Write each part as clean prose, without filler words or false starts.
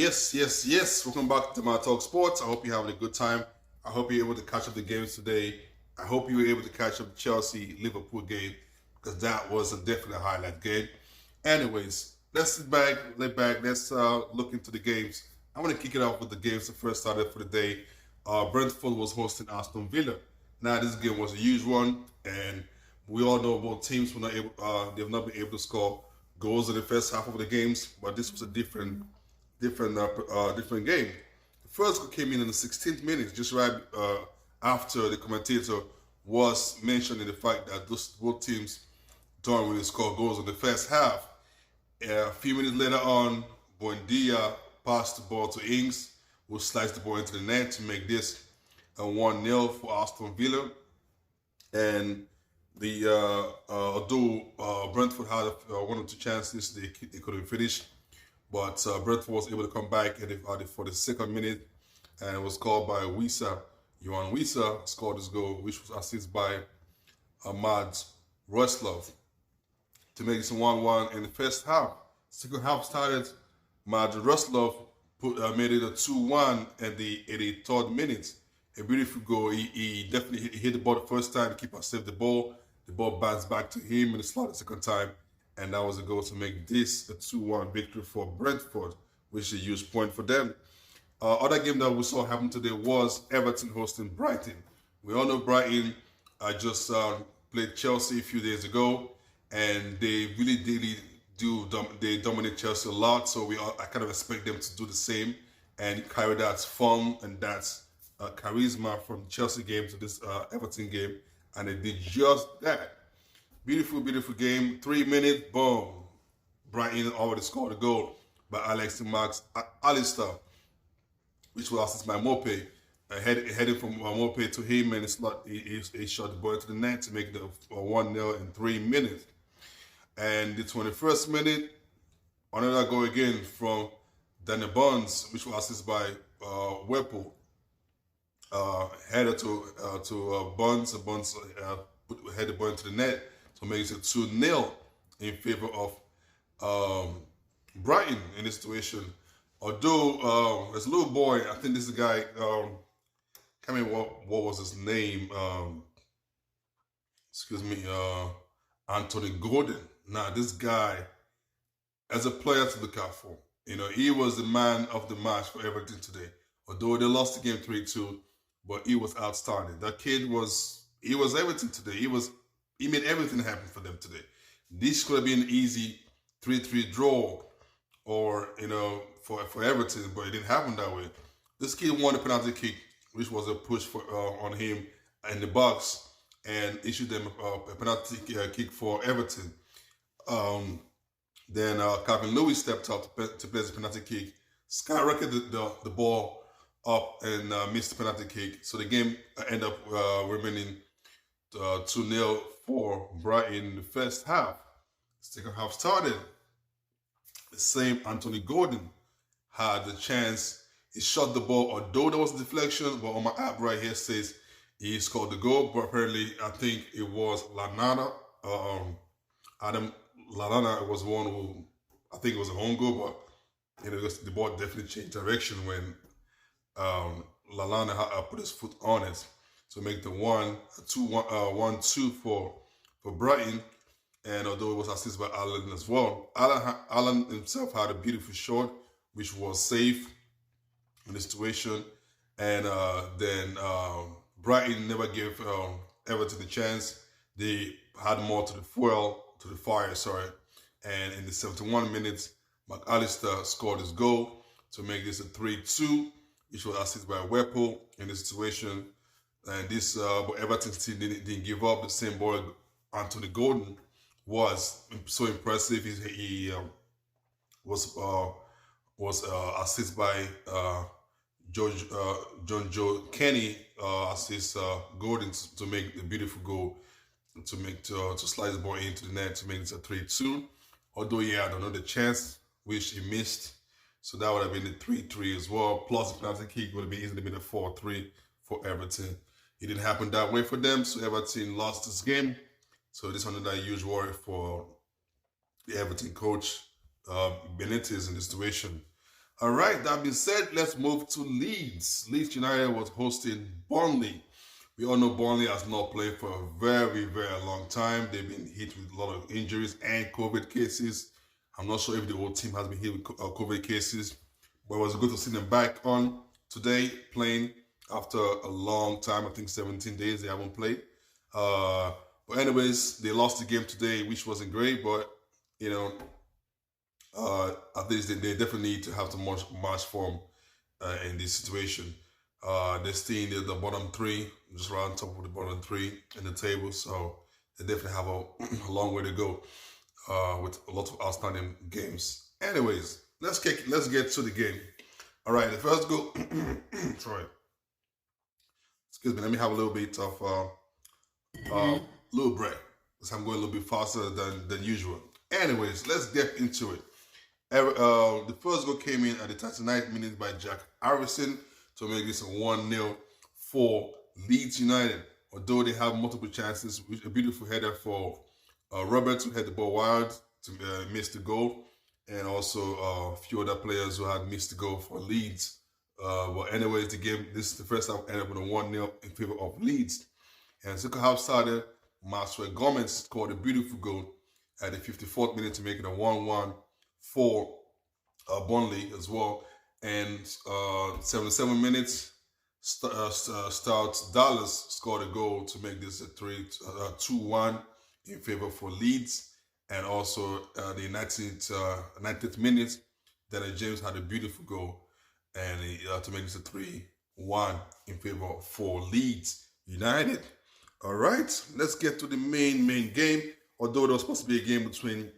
Yes. Welcome back to my Talk Sports. I hope you're having a good time. I hope you're able to catch up the games today. I hope you were able to catch up the Chelsea Liverpool game because that was a definite highlight game. Anyways, let's sit back, let's look into the games. I'm going to kick it off with the games that first started for the day. Brentford was hosting Aston Villa. Now, this game was a huge one, and we all know both teams were not able, they've not been able to score goals in the first half of the games, but this was a different game. The first goal came in the 16th minute, just right after the commentator was mentioning the fact that both teams don't really score goals in the first half. A few minutes later on, Buendia passed the ball to Ings, who sliced the ball into the net to make this a 1-0 for Aston Villa. And although Brentford had one or two chances, they couldn't finish. But Brentford was able to come back for the second minute, and it was called by Wissa. Johan Wissa scored this goal, which was assisted by Ahmad Ruslov to make this 1-1 in the first half. Second half started, Ahmad Ruslov made it a 2-1 at the 83rd minute. A beautiful goal. He definitely hit the ball the first time. The keeper saved the ball. The ball bounced back to him in the slot the second time. And that was a goal to make this a 2-1 victory for Brentford, which is a huge point for them. Other game that we saw happen today was Everton hosting Brighton. We all know Brighton just played Chelsea a few days ago, and they really they dominate Chelsea a lot. So I kind of expect them to do the same and carry that fun and that charisma from the Chelsea game to this Everton game, and they did just that. Beautiful game. 3 minutes, boom. Brighton already scored a goal by Alex Max Alistair, which was assisted by Mope. Heading from Mope to him, and he shot the ball into the net to make the 1-0 in 3 minutes. And the 21st minute, another goal again from Danny Bonds, which was assisted by Whipple. Headed to Bonds, and Bonds headed the ball into the net. So makes it 2-0 in favor of Brighton in this situation. Although there's a little boy, I think this is a guy, can't remember what was his name, Anthony Gordon. Now this guy, as a player to look out for, he was the man of the match for Everton today. Although they lost the game 3-2, but he was outstanding. That kid was everything today. He made everything happen for them today. This could have been an easy 3-3 draw, or for Everton, but it didn't happen that way. This kid won the penalty kick, which was a push on him in the box, and issued them a penalty kick for Everton. Then Calvin Lewis stepped up to place the penalty kick, skyrocketed the ball up, and missed the penalty kick. So the game ended up remaining 2-0 for Brighton in the first half. The second half started. The same Anthony Gordon had the chance. He shot the ball, although there was a deflection, but on my app right here says he scored the goal. But apparently, I think it was Lallana. Adam Lallana was one who, I think it was a home goal, but the ball definitely changed direction when Lallana put his foot on it to make the 1-2 for Brighton. And although it was assisted by Allen as well, Allen himself had a beautiful shot, which was safe in the situation. And then Brighton never gave Everton a chance. They had more to the fire. And in the 71 minutes, McAllister scored his goal to make this a 3-2, which was assisted by Whipple in the situation. And this, but Everton still didn't give up. The same boy, Anthony Gordon, was so impressive. He was assisted by John Joe Kenny, assist Gordon to make the beautiful goal, to slide the ball into the net to make it a 3-2. Although he had another chance, which he missed. So that would have been the 3-3 as well. Plus the penalty kick would have easily been a 4-3 for Everton. It didn't happen that way for them, so Everton lost this game. So this is another huge worry for the Everton coach, Benitez, in this situation. All right, that being said, let's move to Leeds. Leeds United was hosting Burnley. We all know Burnley has not played for a very, very long time. They've been hit with a lot of injuries and COVID cases. I'm not sure if the whole team has been hit with COVID cases, but it was good to see them back on today playing after a long time. I think 17 days they haven't played. But anyways, they lost the game today, which wasn't great, but you know, at least they definitely need to have some match form in this situation. They're still in the bottom three, just around top of the bottom three in the table, so they definitely have a long way to go with a lot of outstanding games. Anyways, let's get to the game. All right, the first goal. Sorry, excuse me. Let me have a little bit of little break, because I'm going a little bit faster than usual. Anyways, let's get into it. The first goal came in at the 39th minute by Jack Harrison to make this a 1-0 for Leeds United. Although they have multiple chances, a beautiful header for Roberts, who had the ball wide to miss the goal, and also a few other players who had missed the goal for Leeds. But anyways, the game, this is the first half, ended up with a 1-0 in favor of Leeds. And second half started, Maxwell Gomez scored a beautiful goal at the 54th minute to make it a 1-1 for Burnley as well. And 77 minutes, Stout Dallas scored a goal to make this a 2-1 in favor for Leeds. And also the 90th minute, Daniel James had a beautiful goal and to make this a 3-1 in favor for Leeds United. All right, let's get to the main game. Although there was supposed to be a game between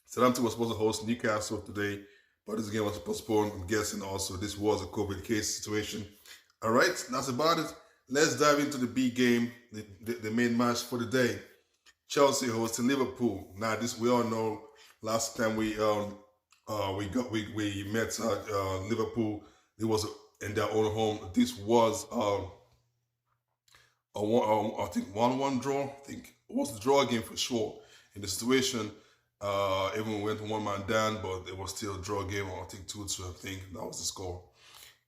Southampton was supposed to host Newcastle today, but this game was postponed. I'm guessing also this was a COVID case situation. All right, that's about it. Let's dive into the big game, the main match for the day. Chelsea hosting Liverpool. Now, this we all know. Last time we met Liverpool, it was in their own home. This was I think 1-1 draw. I think it was the draw game for sure. In the situation, everyone went one man down, but it was still a draw game. I think 2-2. I think that was the score.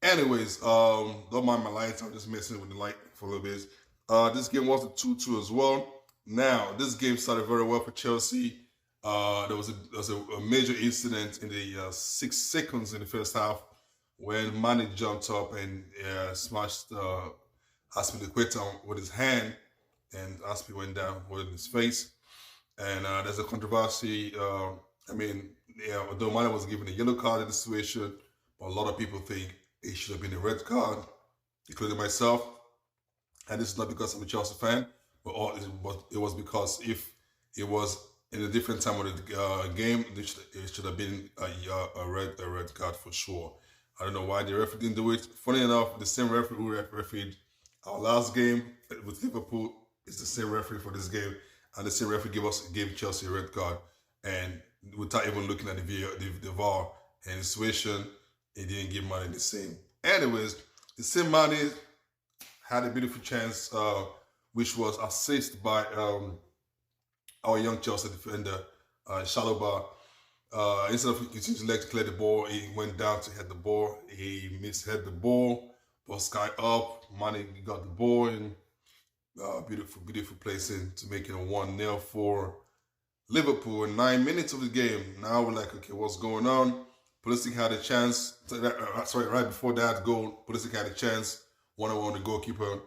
Anyways, don't mind my lights. I'm just messing with the light for a little bit. This game was a 2-2 as well. Now, this game started very well for Chelsea. There was a major incident in the 6 seconds in the first half when Mane jumped up and smashed Aspilicueta with his hand, and Aspi went down with his face. And there's a controversy. Although Mane was given a yellow card in the situation, but a lot of people think it should have been a red card, including myself. And this is not because I'm a Chelsea fan, but it was because if it was in a different time of the game, it should have been a red card for sure. I don't know why the referee didn't do it. Funny enough, the same referee who refereed our last game with Liverpool is the same referee for this game, and the same referee gave Chelsea a red card, and without even looking at the VAR and the situation, he didn't give Mane the same. Anyways, the same Mane had a beautiful chance, which was assisted by our young Chelsea defender, Shalobah. Instead of using his leg to clear the ball, he went down to head the ball. He mishead the ball, ball sky up. Mane got the ball, and beautiful placing to make it a 1-0 for Liverpool in 9 minutes of the game. Now we're like, okay, what's going on? Pulisic had a chance. Right before that goal, Pulisic had a chance. 1-on-1 the goalkeeper.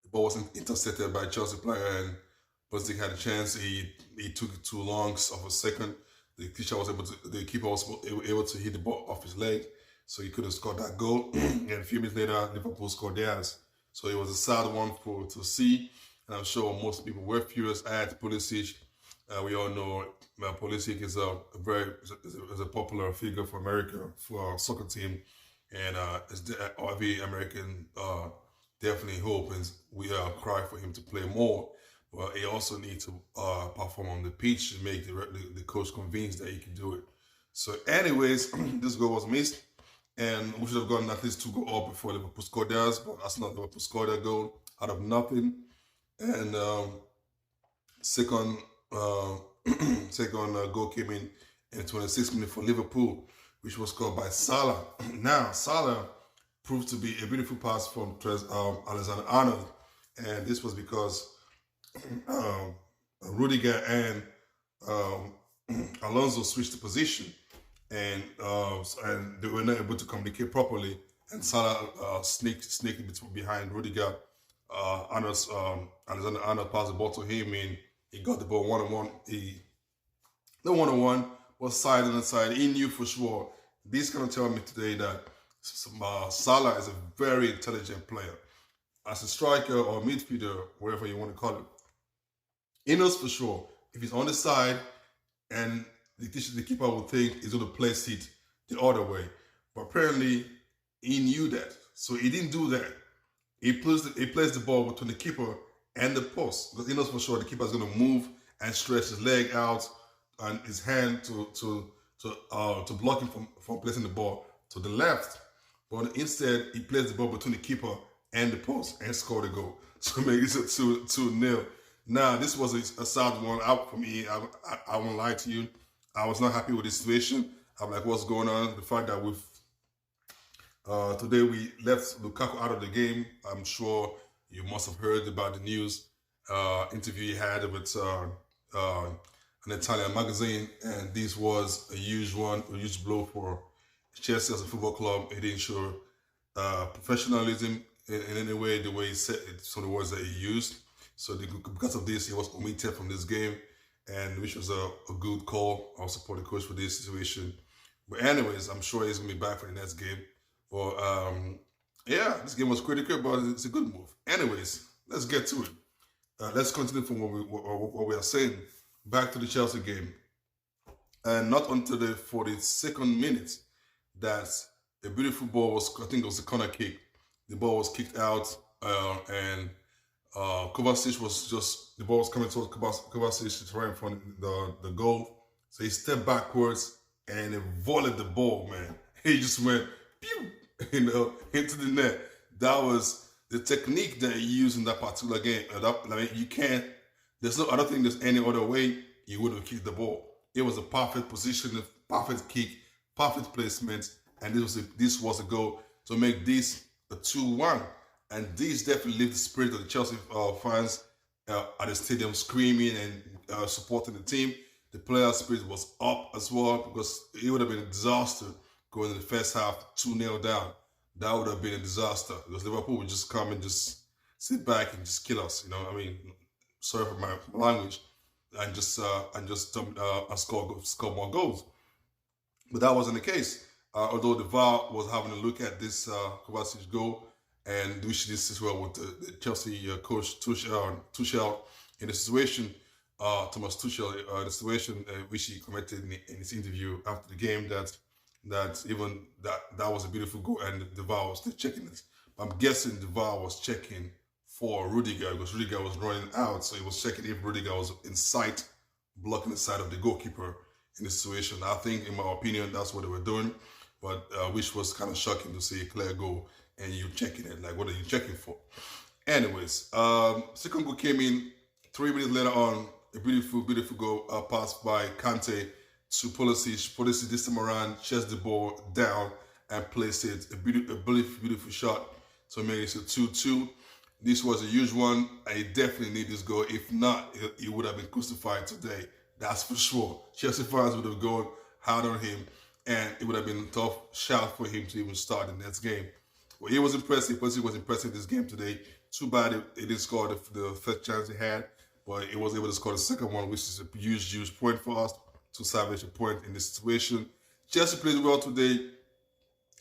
The ball was intercepted by a Chelsea player, and Pulisic had a chance. He took it too long of a second. The keeper was able to hit the ball off his leg, so he could have scored that goal. And a few minutes later, Liverpool scored theirs. So it was a sad one to see, and I'm sure most people were furious at Pulisic. We all know Pulisic is a popular figure for America, for our soccer team, and every American definitely hopes we cry for him to play more. But he also needs to perform on the pitch to make the coach convinced that he can do it. So anyways, this goal was missed, and we should have gotten at least 2 goals up before Liverpool scored theirs, but that's not Liverpool scored their goal out of nothing. And second goal came in 26 minutes for Liverpool which was scored by Salah. Now, Salah proved to be a beautiful pass from Alexander-Arnold, and this was because um, Rudiger and um, Alonso switched the position, and they were not able to communicate properly. And Salah sneaked behind Rudiger. Alexander Arnold passed the ball to him, and he got the ball one on one. The one on one was side on side. He knew for sure. This kind of tell me today that Salah is a very intelligent player. As a striker or midfielder, whatever you want to call it, he knows for sure if he's on the side and the keeper will think he's going to place it the other way. But apparently, he knew that. So he didn't do that. He placed the ball between the keeper and the post because he knows for sure the keeper is going to move and stretch his leg out and his hand to block him from placing the ball to the left. But instead, he placed the ball between the keeper and the post and scored a goal. So maybe it's a 2-0. Now, this was a sad one out for me. I won't lie to you. I was not happy with the situation. I'm like, what's going on? The fact that today we left Lukaku out of the game. I'm sure you must have heard about the news interview he had with an Italian magazine, and this was a huge blow for Chelsea as a football club. It didn't show professionalism in any way, the way he said it, some of the words that he used. So because of this, he was omitted from this game, and which was a good call. I'll support the coach for this situation. But anyways, I'm sure he's going to be back for the next game. But yeah, this game was critical, but it's a good move. Anyways, let's get to it. Let's continue from what we are saying. Back to the Chelsea game. And not until the 42nd minute that a beautiful ball was, I think it was a corner kick. The ball was kicked out, and Kovacic was just, the ball was coming towards Kovacic right in front of the goal. So he stepped backwards and he volleyed the ball, man. He just went, pew, into the net. That was the technique that he used in that particular game. I mean, you can't, I don't think there's any other way he would have kicked the ball. It was a perfect position, a perfect kick, perfect placement, and this was a goal to make this a 2-1. And this definitely lifted the spirit of the Chelsea fans at the stadium, screaming and supporting the team. The players' spirit was up as well because it would have been a disaster going in the first half 2-0 down. That would have been a disaster because Liverpool would just come and just sit back and just kill us. I mean, sorry for my language, and score more goals. But that wasn't the case. Although the VAR was having a look at this Kovacic goal, and which this is well with the Chelsea coach Tuchel in the situation, Thomas Tuchel, the situation which he commented in his interview after the game that was a beautiful goal, and the VAR was still checking it. But I'm guessing the VAR was checking for Rudiger because Rudiger was running out, so he was checking if Rudiger was in sight, blocking the side of the goalkeeper in the situation. I think, in my opinion, that's what they were doing, but which was kind of shocking to see a clear goal and you checking it. Like, what are you checking for? Anyways, second goal came in 3 minutes later on. A beautiful goal passed by Kante to Pulisic. Pulisic this time around chased the ball down and placed it. A beautiful shot to make it a 2-2. This was a huge one. I definitely need this goal. If not, he would have been crucified today. That's for sure. Chelsea fans would have gone hard on him, and it would have been a tough shout for him to even start the next game. Well, he was impressive. Pulisic was impressive this game today. Too bad he didn't score the first chance he had, but he was able to score the second one, which is a huge point for us to salvage a point in this situation. Chelsea played well today.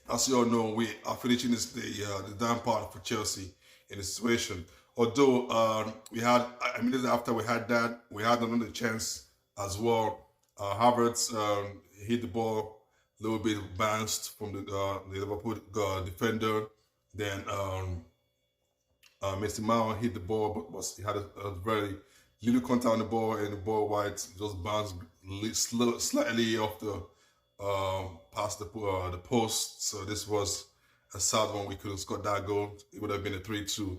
As you all know, we are finishing the down part for Chelsea in the situation. Although we had, immediately after we had that, we had another chance as well. Havertz hit the ball a little bit bounced from the Liverpool defender. Then Messi Mount hit the ball, but he had a very little contact on the ball, and the ball wide just bounced slightly off the past the post. So this was a sad one. We couldn't score that goal. It would have been a 3-2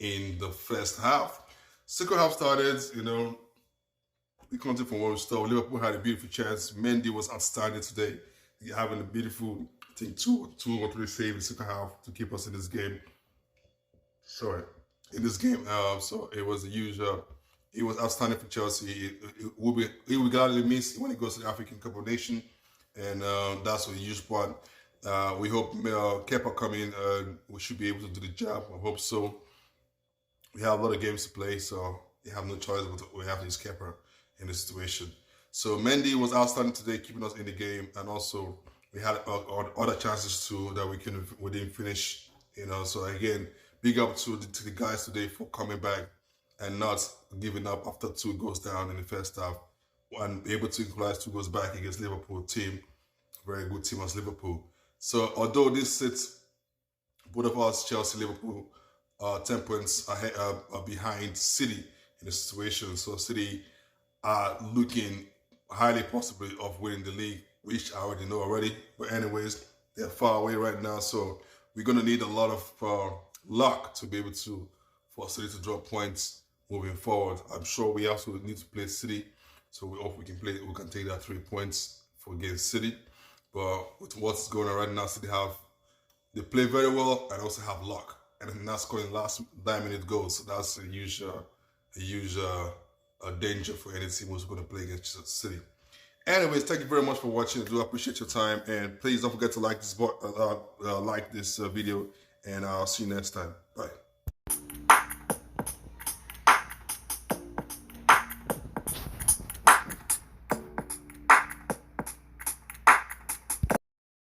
in the first half. Second half started, we continued from where we started. Liverpool had a beautiful chance. Mendy was outstanding today. having a beautiful, I think, two or three saves in the second half to keep us in this game. Sorry, in this game. So it was a huge. It was outstanding for Chelsea. It will gladly miss when it goes to the African Cup of Nations, and that's a huge part. We hope Kepa come in. We should be able to do the job. I hope so. We have a lot of games to play, so we have no choice but we have to use Kepa in this situation. So Mendy was outstanding today, keeping us in the game, and also we had other chances too that we didn't finish. You know, so again, big up to the guys today for coming back and not giving up after 2 goals down in the first half, and able to equalize 2 goals back against Liverpool team. Very good team as Liverpool. So although this sits both of us, Chelsea, Liverpool, 10 points ahead, behind City in the situation. So City are looking highly possible of winning the league, which I already know already. But anyways, they're far away right now. So we're going to need a lot of luck to be able to, for City to drop points moving forward. I'm sure we also need to play City. So we hope we can take that 3 points for against City. But with what's going on right now, City they play very well and also have luck. And then not scoring last 9-minute goals. So that's a huge danger for any team who's going to play against City. Anyways, thank you very much for watching. I do appreciate your time, and please don't forget to like this video, and I'll see you next time. Bye.